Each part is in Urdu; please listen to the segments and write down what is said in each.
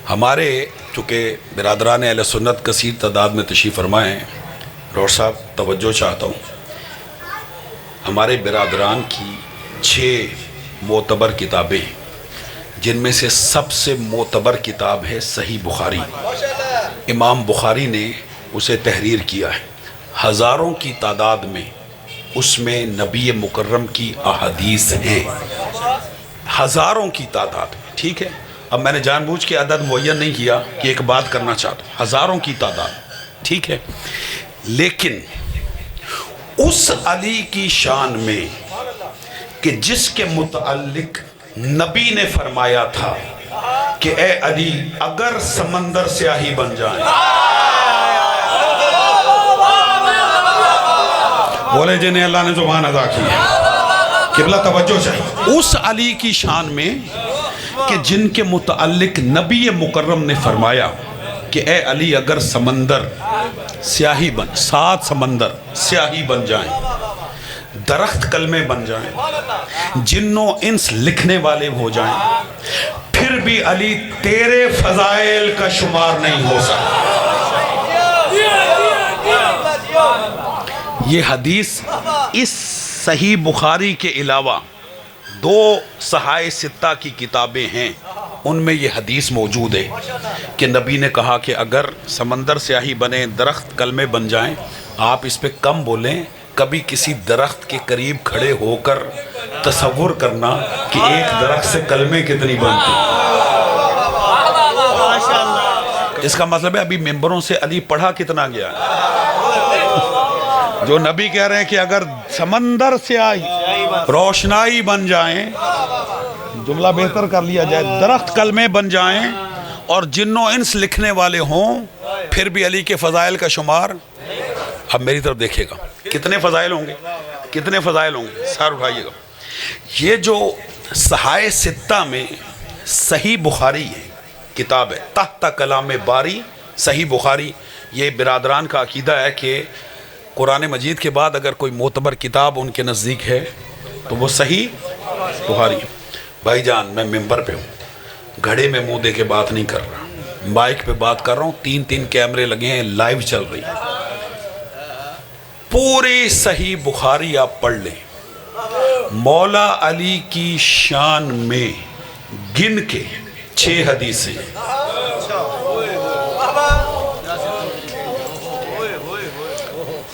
ہمارے چونکہ برادران اہل سنت کثیر تعداد میں تشریف فرمائے ہیں، روڑ صاحب توجہ چاہتا ہوں، ہمارے برادران کی 6 معتبر کتابیں، جن میں سے سب سے معتبر کتاب ہے صحیح بخاری۔ امام بخاری نے اسے تحریر کیا ہے، ہزاروں کی تعداد میں اس میں نبی مکرم کی احادیث ہیں، ہزاروں کی تعداد میں، ٹھیک ہے۔ اب میں نے جان بوجھ کے عدد معین نہیں کیا کہ ایک بات کرنا چاہتا ہوں، ہزاروں کی تعداد، ٹھیک ہے۔ لیکن اس علی کی شان میں کہ جس کے متعلق نبی نے فرمایا تھا کہ اے علی اگر سمندر سیاہی بن جائیں، بولے جنہیں اللہ نے زبان ادا کی ہے، قبلہ توجہ چاہیے، اس علی کی شان میں کہ جن کے متعلق نبی مکرم نے فرمایا کہ اے علی اگر سمندر سیاہی 7 سمندر سیاہی بن جائیں، درخت کلمے بن جائیں، جنوں انس لکھنے والے ہو جائیں، پھر بھی علی تیرے فضائل کا شمار نہیں ہو سکتا۔ یہ حدیث اس صحیح بخاری کے علاوہ 2 صحائح 6 کی کتابیں ہیں، ان میں یہ حدیث موجود ہے کہ نبی نے کہا کہ اگر سمندر سیاہی بنے، درخت کلمے بن جائیں، آپ اس پہ کم بولیں۔ کبھی کسی درخت کے قریب کھڑے ہو کر تصور کرنا کہ ایک درخت سے کلمے کتنی بنتے ہیں۔ اس کا مطلب ہے ابھی ممبروں سے علی پڑھا کتنا گیا ہے، جو نبی کہہ رہے ہیں کہ اگر سمندر سیاہی روشنائی بن جائیں، جملہ بہتر کر لیا جائے، درخت کلمے بن جائیں اور جنوں انس لکھنے والے ہوں، پھر بھی علی کے فضائل کا شمار۔ اب میری طرف دیکھے گا، کتنے فضائل ہوں گے، کتنے فضائل ہوں گے، سر اٹھائیے گا۔ یہ جو صحائح 6 میں صحیح بخاری ہے، کتاب ہے تحت کلام باری صحیح بخاری، یہ برادران کا عقیدہ ہے کہ قرآن مجید کے بعد اگر کوئی معتبر کتاب ان کے نزدیک ہے تو وہ صحیح بخاری ہے۔ بھائی جان میں ممبر پہ ہوں، گھڑے میں منہ دے کے بات نہیں کر رہا، مائک پہ بات کر رہا ہوں، 3 کیمرے لگے ہیں، لائیو چل رہی ہے۔ پوری صحیح بخاری آپ پڑھ لیں، مولا علی کی شان میں گن کے 6 حدیثیں،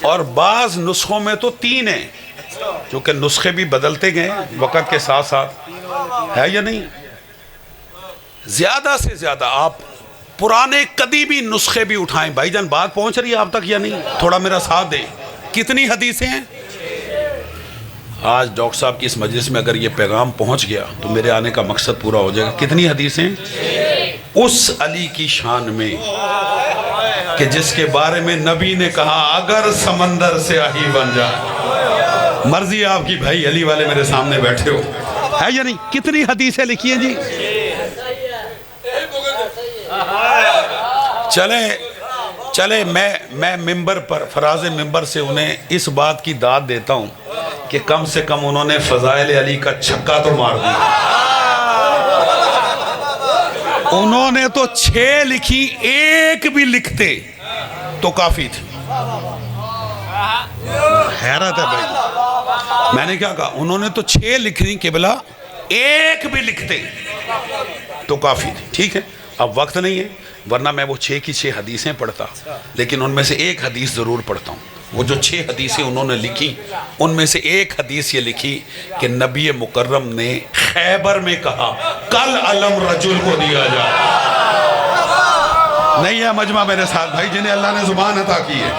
اور بعض نسخوں میں تو 3 ہیں، کیونکہ نسخے بھی بدلتے گئے وقت کے ساتھ ساتھ، ہے یا نہیں؟ زیادہ سے زیادہ آپ پرانے قدیمی نسخے بھی اٹھائیں۔ بھائی جان بات پہنچ رہی ہے آپ تک یا نہیں؟ تھوڑا میرا ساتھ دیں۔ کتنی حدیثیں ہیں؟ آج ڈاکٹر صاحب کی اس مجلس میں اگر یہ پیغام پہنچ گیا تو میرے آنے کا مقصد پورا ہو جائے گا۔ کتنی حدیثیں؟ اس علی کی شان میں کہ جس کے بارے میں نبی نے کہا اگر سمندر سیاہی بن جائے، مرضی آپ کی بھائی علی والے میرے سامنے بیٹھے ہو، ہے یا نہیں؟ کتنی حدیثیں لکھی ہیں جی؟ چلے میں ممبر پر فراز ممبر سے انہیں اس بات کی داد دیتا ہوں کہ کم سے کم انہوں نے فضائل علی کا چھکا تو مار دیا۔ انہوں نے تو 6 لکھی، ایک بھی لکھتے تو کافی تھی۔ حیرت ہے بھائی، میں نے کیا کہا؟ انہوں نے تو 6 لکھی قبلہ، ایک بھی لکھتے تو کافی تھی، ٹھیک ہے۔ اب وقت نہیں ہے، ورنہ میں وہ 6 کی 6 حدیثیں پڑھتا، لیکن ان میں سے ایک حدیث ضرور پڑھتا ہوں۔ وہ جو 6 حدیثیں انہوں نے لکھی، ان میں سے ایک حدیث یہ لکھی کہ نبی مکرم نے خیبر میں کہا کل علم رجل کو دیا جائے۔ نہیں ہے مجمع میرے ساتھ بھائی جنہیں اللہ نے زبان عطا کی ہے؟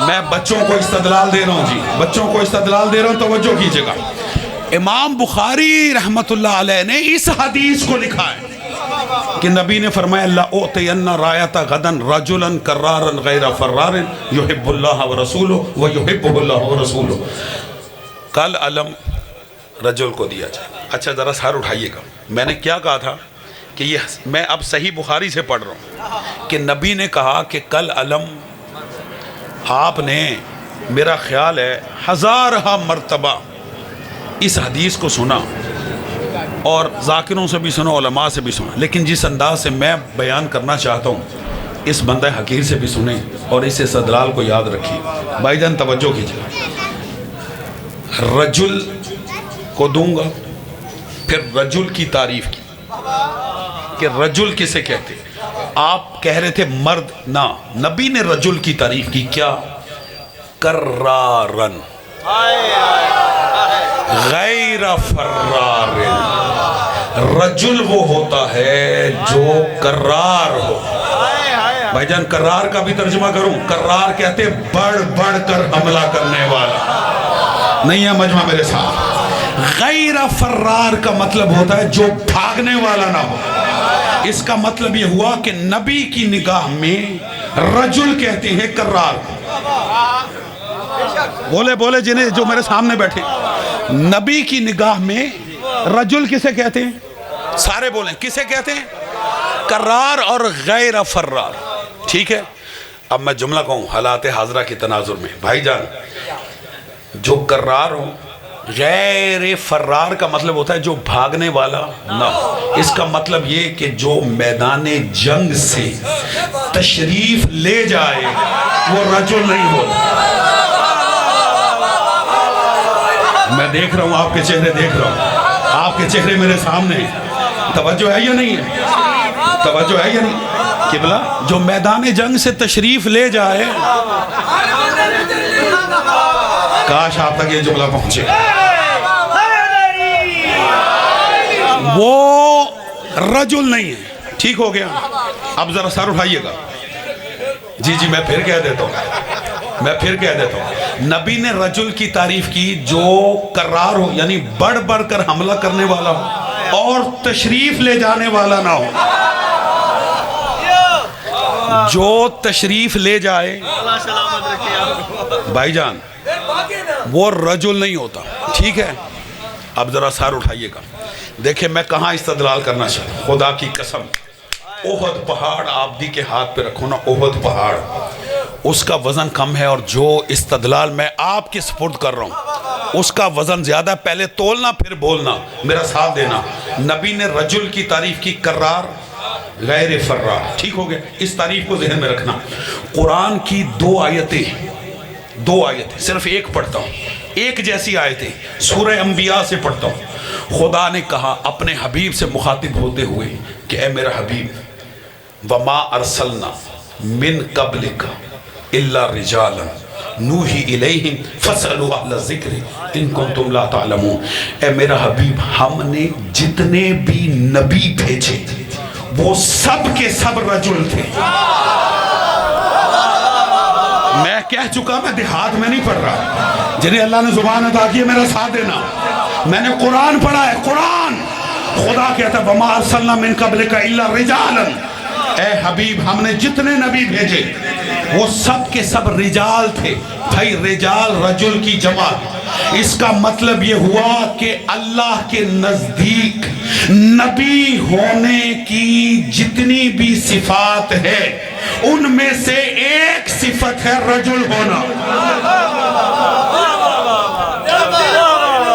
میں بچوں کو استدلال دے رہا ہوں جی، بچوں کو استدلال دے رہا ہوں، توجہ کیجئے گا۔ امام بخاری رحمت اللہ علیہ نے اس حدیث کو لکھا ہے کہ نبی نے فرمایا اللہ اعطین رایت غدن رجلا کرارا غیر فرار یحب اللہ ورسولہ ویحبہ اللہ ورسولہ، کل علم رجل کو دیا جائے۔ اچھا ذرا سر اٹھائیے گا، میں نے کیا کہا تھا کہ یہ میں اب صحیح بخاری سے پڑھ رہا ہوں کہ نبی نے کہا کہ کل علم، آپ نے میرا خیال ہے 1000 مرتبہ اس حدیث کو سنا، اور ذاکروں سے بھی سنو، علماء سے بھی سنو، لیکن جس انداز سے میں بیان کرنا چاہتا ہوں اس بندہ حقیر سے بھی سنیں اور اس استدلال کو یاد رکھیے۔ بھائی جان توجہ کیجیے، رجل کو دوں گا، پھر رجل کی تعریف کی کہ رجل کسے کہتے ہیں۔ آپ کہہ رہے تھے مرد، نہ، نبی نے رجل کی تعریف کی، کیا؟ کرارن غیر فرار۔ رجل وہ ہوتا ہے جو کرار ہو۔ بھائی جان کرار کا بھی ترجمہ کروں، کرار کہتے بڑھ بڑھ کر حملہ کرنے والا، نہیں ہے مجمع میرے ساتھ۔ غیر فرار کا مطلب ہوتا ہے جو بھاگنے والا نہ ہو۔ اس کا مطلب یہ ہوا کہ نبی کی نگاہ میں رجل کہتے ہیں کرار۔ بولے بولے جنہیں جو میرے سامنے بیٹھے، نبی کی نگاہ میں رجل کسے کہتے ہیں؟ سارے بولیں کسے کہتے ہیں؟ کرار اور غیر فرار۔ ٹھیک ہے، اب میں جملہ کہوں حالات حاضرہ کی تناظر میں۔ بھائی جان جو کرار ہو، غیر فرار کا مطلب ہوتا ہے جو بھاگنے والا نہ ہو۔ اس کا مطلب یہ کہ جو میدان جنگ سے تشریف لے جائے وہ رجل نہیں ہوتا۔ میں دیکھ رہا ہوں آپ کے چہرے، دیکھ رہا ہوں آپ کے چہرے میرے سامنے ہیں، توجہ ہے یا نہیں ہے؟ توجہ ہے یا نہیں؟ قبلہ جو میدان جنگ سے تشریف لے جائے، کاش آپ تک یہ جملہ پہنچے، وہ رجل نہیں ہے۔ ٹھیک ہو گیا؟ اب ذرا سر اٹھائیے گا۔ جی میں پھر کہہ دیتا ہوں، نبی نے رجل کی تعریف کی جو کرار ہو، یعنی بڑھ بڑھ کر حملہ کرنے والا ہو اور تشریف لے جانے والا نہ ہو۔ جو تشریف لے جائے بھائی جان وہ رجل نہیں ہوتا۔ ٹھیک ہے، اب ذرا سر اٹھائیے گا۔ دیکھیں میں کہاں استدلال کرنا چاہتا ہوں، خدا کی قسم، احد پہاڑ آپ دی کے ہاتھ پہ رکھو نا، احد پہاڑ، اس کا وزن کم ہے، اور جو استدلال میں آپ کے سپرد کر رہا ہوں اس کا وزن زیادہ۔ پہلے تولنا پھر بولنا، میرا ساتھ دینا۔ نبی نے رجل کی تعریف کی کرار غیر فرار۔ ٹھیک ہو گیا؟ اس تعریف کو ذہن میں رکھنا۔ قرآن کی دو آیتیں، صرف ایک پڑھتا ہوں، ایک جیسی آیتیں سورہ انبیاء سے پڑھتا ہوں۔ خدا نے کہا اپنے حبیب سے مخاطب ہوتے ہوئے کہ اے میرا حبیب، وما ارسلنا من قبلک الا رجالا نوحی الیہم فاسألوا اہل الذکر ان کنتم لا تعلمون۔ اے میرا حبیب، ہم نے جتنے بھی نبی بھیجے وہ سب کے سب رجل تھے۔ میں کہہ چکا، میں دیہات میں نہیں پڑھ رہا، جنہیں اللہ نے زبان عطا کی ہے میرا ساتھ دینا۔ میں نے قرآن پڑھا ہے، قرآن خدا کہتا ہے وما ارسلنا من قبلک الا رجالا، اے حبیب ہم نے جتنے نبی بھیجے وہ سب کے سب رجال تھے۔ بھائی رجال رجل کی جمع، اس کا مطلب یہ ہوا کہ اللہ کے نزدیک نبی ہونے کی جتنی بھی صفات ہے ان میں سے ایک صفت ہے رجل ہونا۔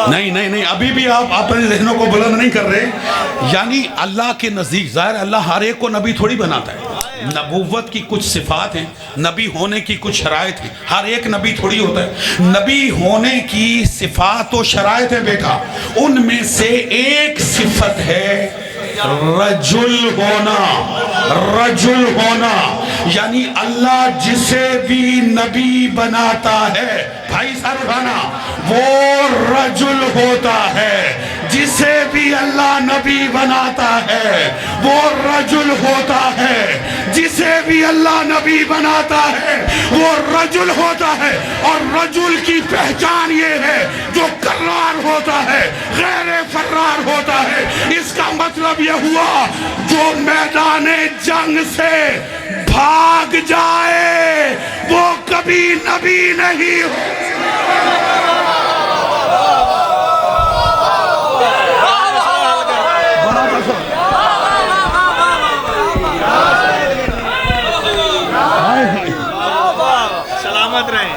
نہیں ابھی بھی آپ اپنے ذہنوں کو بلند نہیں کر رہے۔ یعنی اللہ کے نزدیک، ظاہر اللہ ہر ایک کو نبی تھوڑی بناتا ہے، نبوت کی کچھ صفات ہیں، نبی ہونے کی کچھ شرائط ہیں، ہر ایک نبی تھوڑی ہوتا ہے۔ نبی ہونے کی صفات و شرائط ہے بیٹا، ان میں سے ایک صفت ہے رجل ہونا۔ رجل ہونا یعنی اللہ جسے بھی نبی بناتا ہے، بھائی سر اٹھانا، وہ رجل ہوتا ہے۔ جسے بھی اللہ نبی بناتا ہے وہ رجل ہوتا ہے، جسے بھی اللہ نبی بناتا ہے وہ رجل ہوتا ہے۔ اور رجل کی پہچان یہ ہے جو کرار ہوتا ہے، غیر فرار ہوتا ہے۔ اس کا مطلب یہ ہوا جو میدان جنگ سے بھاگ جائے وہ کبھی نبی نہیں ہو۔ سلامت رہیں۔